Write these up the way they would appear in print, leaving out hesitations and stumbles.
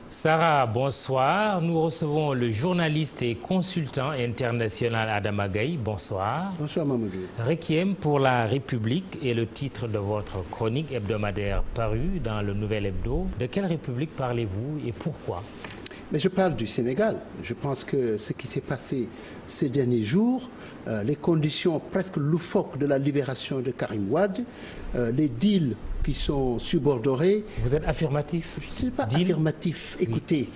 Sarah, bonsoir. Nous recevons le journaliste et consultant international Adama Gaye. Bonsoir. Bonsoir Mamadou. Requiem pour la République est le titre de votre chronique hebdomadaire parue dans le Nouvel Hebdo. De quelle République parlez-vous et pourquoi? Mais je parle du Sénégal. Je pense que ce qui s'est passé ces derniers jours, les conditions presque loufoques de la libération de Karim Wade, les deals qui sont subordonnés. Vous êtes affirmatif? Je ne suis pas affirmatif. Écoutez,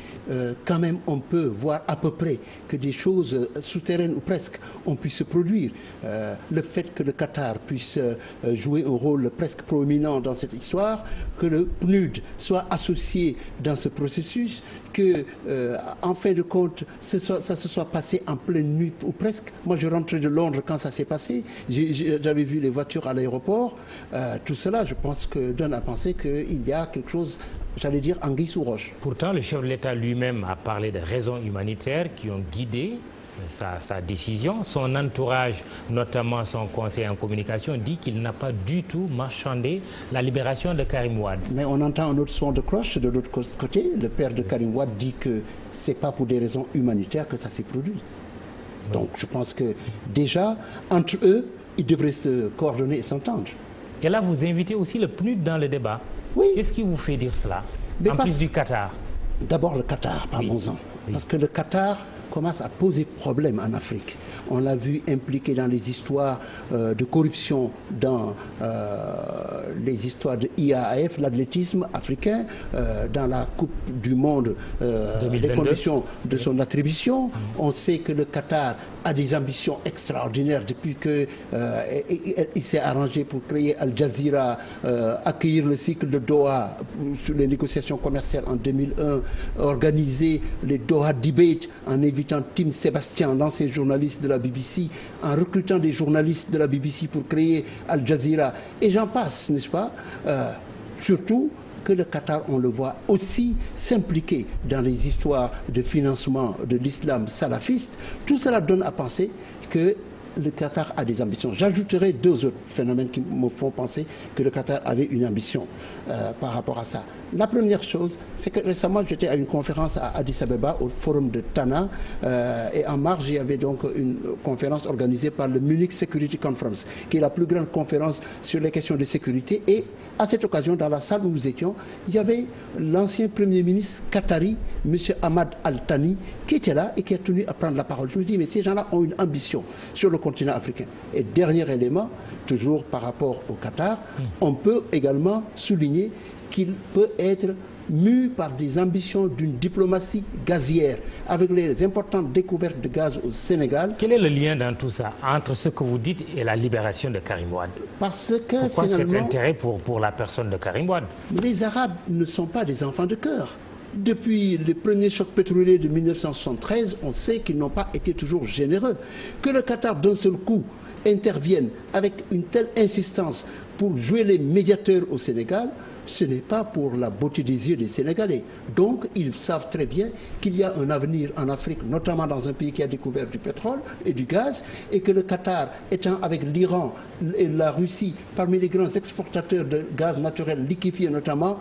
quand même, on peut voir à peu près que des choses souterraines ou presque, on puisse se produire. Le fait que le Qatar puisse jouer un rôle presque proéminent dans cette histoire, que le PNUD soit associé dans ce processus, que, en fin de compte, ça se soit passé en pleine nuit ou presque. Moi, je rentrais de Londres quand ça s'est passé. J'avais vu les voitures à l'aéroport. Tout cela, je pense que donne à penser qu'il y a quelque chose, j'allais dire, anguille sous roche. Pourtant, le chef de l'État lui-même a parlé de raisons humanitaires qui ont guidé sa décision. Son entourage, notamment son conseiller en communication, dit qu'il n'a pas du tout marchandé la libération de Karim Wade. Mais on entend un autre son de cloche de l'autre côté. Le père de Karim Wade dit que ce n'est pas pour des raisons humanitaires que ça s'est produit. Donc je pense que déjà, entre eux, ils devraient se coordonner et s'entendre. Et là, vous invitez aussi le PNUD dans le débat. Oui. Qu'est-ce qui vous fait dire cela? En plus du Qatar. D'abord le Qatar, parlons-en. Oui. Parce que le Qatar commence à poser problème en Afrique. On l'a vu impliqué dans les histoires de corruption, dans les histoires de IAAF, l'athlétisme africain, dans la Coupe du Monde, les conditions de son attribution. On sait que le Qatar a des ambitions extraordinaires depuis qu'il s'est arrangé pour créer Al Jazeera, accueillir le cycle de Doha sur les négociations commerciales en 2001, organiser les Doha Debate en invitant Tim Sébastien, l'ancien journaliste de la BBC, en recrutant des journalistes de la BBC pour créer Al Jazeera. Et j'en passe, n'est-ce pas? Surtout que le Qatar, on le voit aussi s'impliquer dans les histoires de financement de l'islam salafiste. Tout cela donne à penser que le Qatar a des ambitions. J'ajouterai deux autres phénomènes qui me font penser que le Qatar avait une ambition par rapport à ça. La première chose, c'est que récemment, j'étais à une conférence à Addis Abeba, au forum de Tana, et en marge, il y avait donc une conférence organisée par le Munich Security Conference, qui est la plus grande conférence sur les questions de sécurité. Et à cette occasion, dans la salle où nous étions, il y avait l'ancien Premier ministre qatari, M. Ahmad Al-Thani, qui était là et qui a tenu à prendre la parole. Je me dis, mais ces gens-là ont une ambition sur le continent africain. Et dernier élément, toujours par rapport au Qatar, on peut également souligner qu'il peut être mu par des ambitions d'une diplomatie gazière, avec les importantes découvertes de gaz au Sénégal. Quel est le lien dans tout ça entre ce que vous dites et la libération de Karim Wade? Parce que pourquoi finalement, cet intérêt pour la personne de Karim Wade? Les Arabes ne sont pas des enfants de cœur. Depuis les premiers chocs pétroliers de 1973, on sait qu'ils n'ont pas été toujours généreux. Que le Qatar, d'un seul coup, intervienne avec une telle insistance pour jouer les médiateurs au Sénégal, ce n'est pas pour la beauté des yeux des Sénégalais. Donc, ils savent très bien qu'il y a un avenir en Afrique, notamment dans un pays qui a découvert du pétrole et du gaz, et que le Qatar, étant avec l'Iran et la Russie, parmi les grands exportateurs de gaz naturel liquéfié notamment,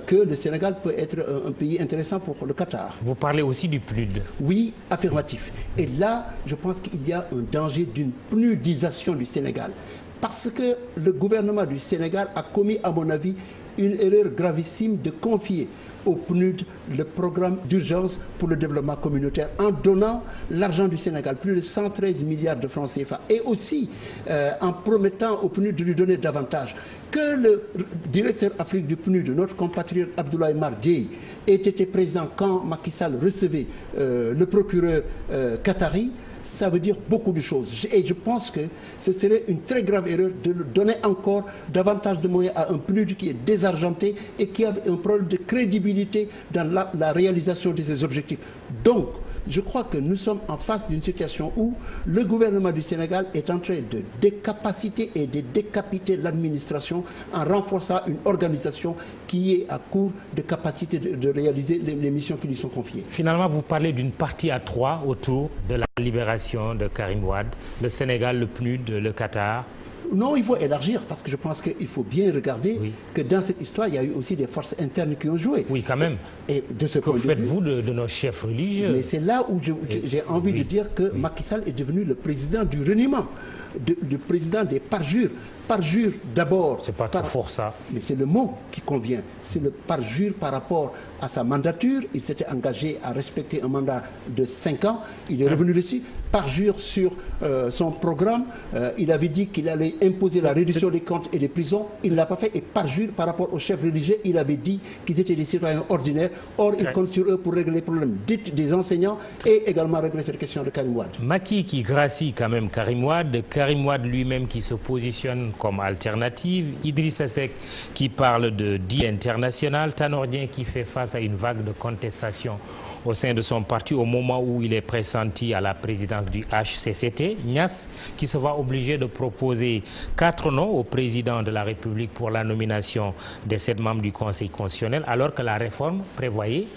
que le Sénégal peut être un pays intéressant pour le Qatar. Vous parlez aussi du PNUD. Oui, affirmatif. Et là, je pense qu'il y a un danger d'une PNUDisation du Sénégal. Parce que le gouvernement du Sénégal a commis, à mon avis, une erreur gravissime de confier au PNUD le programme d'urgence pour le développement communautaire en donnant l'argent du Sénégal, plus de 113 milliards de francs CFA, et aussi en promettant au PNUD de lui donner davantage. Que le directeur Afrique du PNUD, notre compatriote Abdoulaye Mar Dièye, ait été présent quand Macky Sall recevait le procureur qatari, ça veut dire beaucoup de choses. Et je pense que ce serait une très grave erreur de donner encore davantage de moyens à un PNUD qui est désargenté et qui a un problème de crédibilité dans la réalisation de ses objectifs. Donc, je crois que nous sommes en face d'une situation où le gouvernement du Sénégal est en train de décapaciter et de décapiter l'administration en renforçant une organisation qui est à court de capacité de réaliser les missions qui lui sont confiées. Finalement, vous parlez d'une partie à trois autour de la libération de Karim Wade, le Sénégal, le PNUD, le Qatar. Non, il faut élargir parce que je pense qu'il faut bien regarder que dans cette histoire, il y a eu aussi des forces internes qui ont joué. Oui, quand même. Et de ce que faites-vous de nos chefs religieux? Mais c'est là où j'ai envie de dire que Macky Sall est devenu le président du reniement, le président des parjures. Parjure d'abord. C'est pas trop fort ça. Mais c'est le mot qui convient. C'est le parjure par rapport à sa mandature. Il s'était engagé à respecter un mandat de 5 ans. Il est revenu dessus. Parjure sur son programme. Il avait dit qu'il allait imposer la réduction des comptes et des prisons. Il ne l'a pas fait. Et parjure par rapport aux chefs religieux, il avait dit qu'ils étaient des citoyens ordinaires. Or, il compte sur eux pour régler les problèmes des enseignants et également régler cette question de Karim Wade. Macky qui gracie quand même Karim Wade lui-même qui se positionne comme alternative, Idrissa Seck qui parle de deal international, Tanor Dieng qui fait face à une vague de contestation au sein de son parti au moment où il est pressenti à la présidence du HCCT, Niass qui se voit obligé de proposer 4 noms au président de la République pour la nomination des 7 membres du Conseil constitutionnel alors que la réforme prévoyait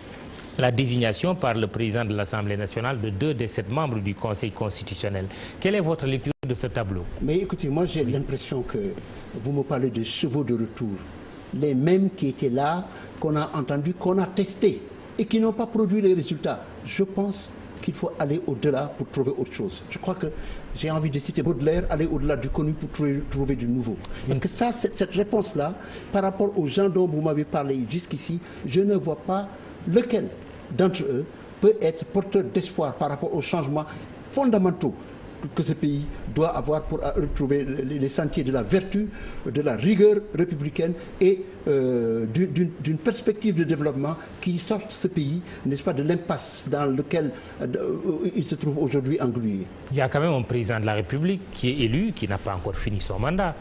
la désignation par le président de l'Assemblée nationale de 2 des 7 membres du Conseil constitutionnel. Quelle est votre lecture de ce tableau? Mais écoutez, moi j'ai l'impression que vous me parlez de chevaux de retour. Les mêmes qui étaient là, qu'on a entendu, qu'on a testé et qui n'ont pas produit les résultats. Je pense qu'il faut aller au-delà pour trouver autre chose. Je crois que j'ai envie de citer Baudelaire, aller au-delà du connu pour trouver du nouveau. Parce que ça, cette réponse-là, par rapport aux gens dont vous m'avez parlé jusqu'ici, je ne vois pas lequel d'entre eux peut être porteur d'espoir par rapport aux changements fondamentaux que ce pays doit avoir pour retrouver les sentiers de la vertu, de la rigueur républicaine et d'une perspective de développement qui sorte ce pays, n'est-ce pas, de l'impasse dans lequel il se trouve aujourd'hui englué. Il y a quand même un président de la République qui est élu, qui n'a pas encore fini son mandat.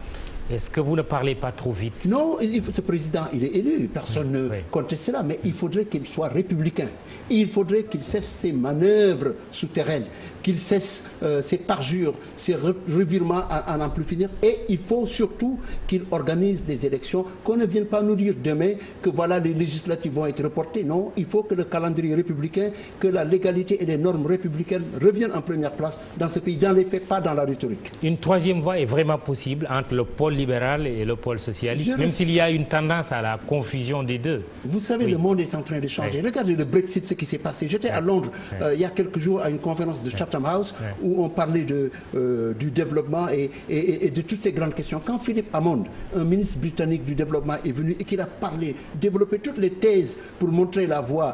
Est-ce que vous ne parlez pas trop vite? Non, ce président, il est élu, personne ne conteste cela, mais il faudrait qu'il soit républicain. Il faudrait qu'il cesse ses manœuvres souterraines, qu'il cesse ses parjures, ses revirements à n'en plus finir. Et il faut surtout qu'il organise des élections, qu'on ne vienne pas nous dire demain que voilà, les législatives vont être reportées. Non, il faut que le calendrier républicain, que la légalité et les normes républicaines reviennent en première place dans ce pays, dans les faits, pas dans la rhétorique. Une troisième voie est vraiment possible entre le pôle libéral et le pôle socialiste, même s'il y a une tendance à la confusion des deux. Vous savez, le monde est en train de changer. Regardez le Brexit, ce qui s'est passé. J'étais à Londres il y a quelques jours à une conférence de Chatham House où on parlait du développement et de toutes ces grandes questions. Quand Philippe Hammond, un ministre britannique du développement, est venu et qu'il a parlé, développé toutes les thèses pour montrer la voie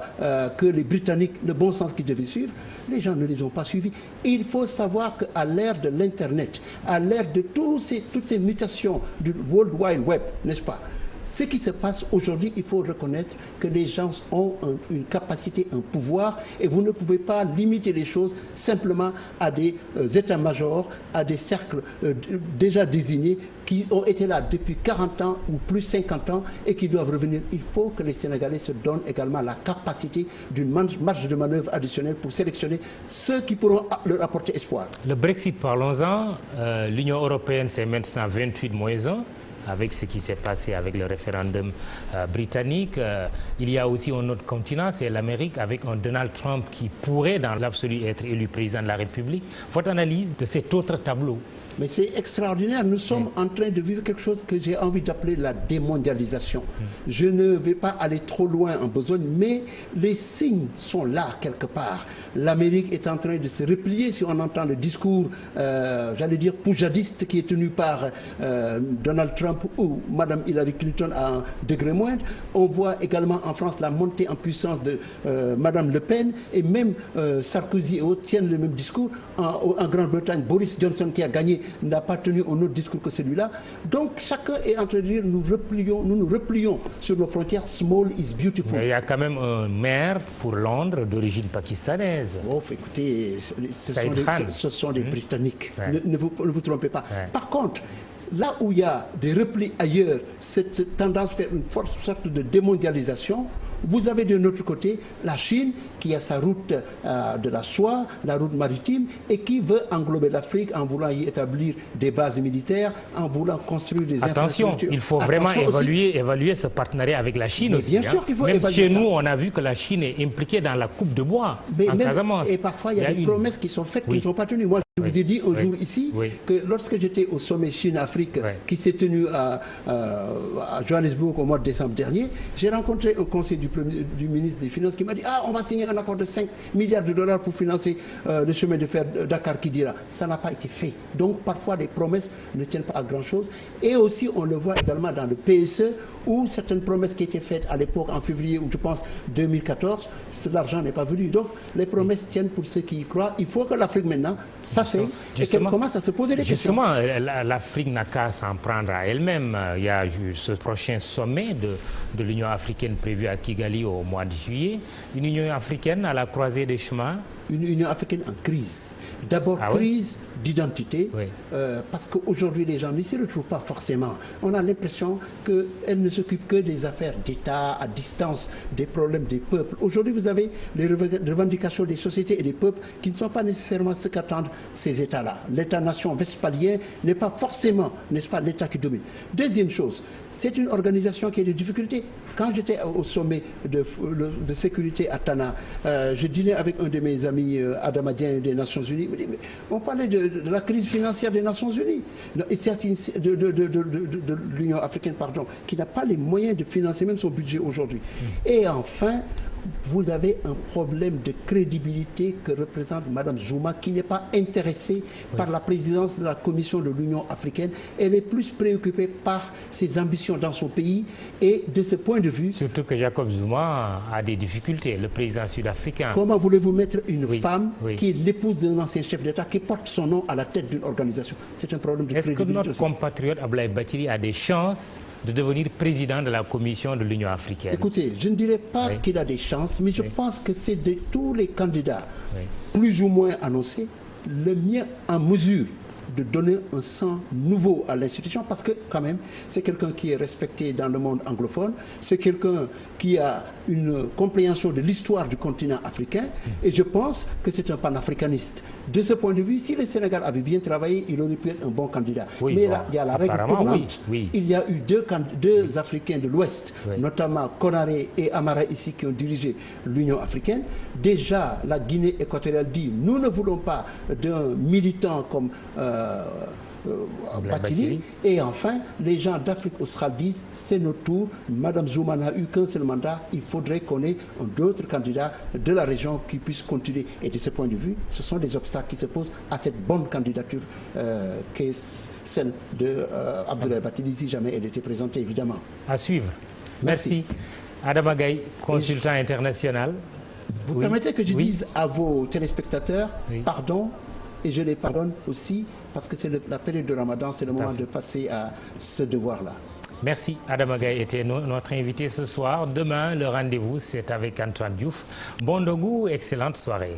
que les Britanniques, le bon sens qu'ils devaient suivre, les gens ne les ont pas suivis. Il faut savoir qu'à l'ère de l'Internet, à l'ère de toutes ces mutations du World Wide Web, n'est-ce pas? Ce qui se passe aujourd'hui, il faut reconnaître que les gens ont une capacité, un pouvoir, et vous ne pouvez pas limiter les choses simplement à des états-majors, à des cercles déjà désignés qui ont été là depuis 40 ans ou plus 50 ans et qui doivent revenir. Il faut que les Sénégalais se donnent également la capacité d'une marge de manœuvre additionnelle pour sélectionner ceux qui pourront leur apporter espoir. Le Brexit, parlons-en. L'Union européenne, c'est maintenant 28-1. Avec ce qui s'est passé avec le référendum britannique. Il y a aussi un autre continent, c'est l'Amérique, avec un Donald Trump qui pourrait, dans l'absolu, être élu président de la République. Votre analyse de cet autre tableau? Mais c'est extraordinaire. Nous sommes en train de vivre quelque chose que j'ai envie d'appeler la démondialisation. Je ne vais pas aller trop loin en besogne, mais les signes sont là quelque part. L'Amérique est en train de se replier si on entend le discours, j'allais dire, poujadiste qui est tenu par Donald Trump ou Mme Hillary Clinton à un degré moindre. On voit également en France la montée en puissance de Mme Le Pen et même Sarkozy et autres tiennent le même discours. En Grande-Bretagne, Boris Johnson qui a gagné n'a pas tenu un autre discours que celui-là. Donc chacun est en train de dire nous nous replions sur nos frontières. Small is beautiful. Mais il y a quand même un maire pour Londres d'origine pakistanaise. Oh, écoutez, ce sont des Britanniques. Ne vous trompez pas. Par contre, là où il y a des replis ailleurs, cette tendance vers une forte sorte de démondialisation, vous avez de notre côté la Chine qui a sa route de la soie, la route maritime, et qui veut englober l'Afrique en voulant y établir des bases militaires, en voulant construire des infrastructures. Attention, il faut vraiment évaluer ce partenariat avec la Chine aussi. Bien sûr qu'il faut Même évaluer chez ça. nous, on a vu que la Chine est impliquée dans la coupe de bois en Casamance. Et parfois, il y a des promesses qui sont faites qui ne sont pas tenues. Moi, Je vous ai dit un jour ici que lorsque j'étais au sommet Chine-Afrique qui s'est tenu à Johannesburg au mois de décembre dernier, j'ai rencontré un conseiller du ministre des Finances qui m'a dit « Ah, on va signer un accord de 5 milliards de dollars pour financer le chemin de fer Dakar-Kidira ». Ça n'a pas été fait. Donc parfois les promesses ne tiennent pas à grand-chose. Et aussi on le voit également dans le PSE où certaines promesses qui étaient faites à l'époque en février ou je pense 2014, l'argent n'est pas venu. Donc les promesses tiennent pour ceux qui y croient. Il faut que l'Afrique maintenant s'asseye et qu'elle commence à se poser des questions. Justement, l'Afrique n'a qu'à s'en prendre à elle-même. Il y a ce prochain sommet de l'Union africaine prévu à Kigali au mois de juillet. Une Union africaine à la croisée des chemins. Une Union africaine en crise. D'abord, crise d'identité, parce qu'aujourd'hui, les gens ne s'y retrouvent pas forcément. On a l'impression qu'elle ne s'occupe que des affaires d'État, à distance, des problèmes des peuples. Aujourd'hui, vous avez les revendications des sociétés et des peuples qui ne sont pas nécessairement ce qu'attendent ces États-là. L'État-nation westphalien n'est pas forcément, n'est-ce pas, l'État qui domine. Deuxième chose, c'est une organisation qui a des difficultés. Quand j'étais au sommet de sécurité à Tana, je dînais avec un de mes amis adamadien des Nations Unies. On parlait de la crise financière des Nations Unies, de l'Union africaine, pardon, qui n'a pas les moyens de financer même son budget aujourd'hui. Et enfin, vous avez un problème de crédibilité que représente Mme Zuma, qui n'est pas intéressée par la présidence de la Commission de l'Union africaine. Elle est plus préoccupée par ses ambitions dans son pays et de ce point de vue... Surtout que Jacob Zuma a des difficultés, le président sud-africain. Comment voulez-vous mettre une femme qui est l'épouse d'un ancien chef d'État qui porte son nom à la tête d'une organisation? C'est un problème de crédibilité. Est-ce que notre compatriote Abdoulaye Bathily a des chances de devenir président de la Commission de l'Union africaine? Écoutez, je ne dirais pas qu'il a des chances, mais je pense que c'est de tous les candidats plus ou moins annoncés, le mieux en mesure de donner un sang nouveau à l'institution, parce que quand même, c'est quelqu'un qui est respecté dans le monde anglophone, c'est quelqu'un qui a une compréhension de l'histoire du continent africain, et je pense que c'est un panafricaniste. De ce point de vue, si le Sénégal avait bien travaillé, il aurait pu être un bon candidat. Mais là, il y a la règle tournante. Il y a eu deux Africains de l'Ouest, notamment Konaré et Amara ici, qui ont dirigé l'Union africaine. Déjà, la Guinée équatoriale dit « Nous ne voulons pas d'un militant comme Bathily ». Et enfin, les gens d'Afrique australe disent « C'est notre tour, Mme Zuma n'a eu qu'un seul mandat, il faudrait qu'on ait d'autres candidats de la région qui puissent continuer ». Et de ce point de vue, ce sont des obstacles qui se posent à cette bonne candidature qu'est celle d'Abdoulaye Bathily, si jamais elle était présentée, évidemment. À suivre. Merci. Adama Gaye, consultant international. Vous permettez que je dise à vos téléspectateurs pardon, et je les pardonne aussi, parce que c'est la période de Ramadan, c'est le moment de passer à ce devoir-là. Merci. Adama Gaye était notre invité ce soir. Demain, le rendez-vous, c'est avec Antoine Diouf. Bon dogu, excellente soirée.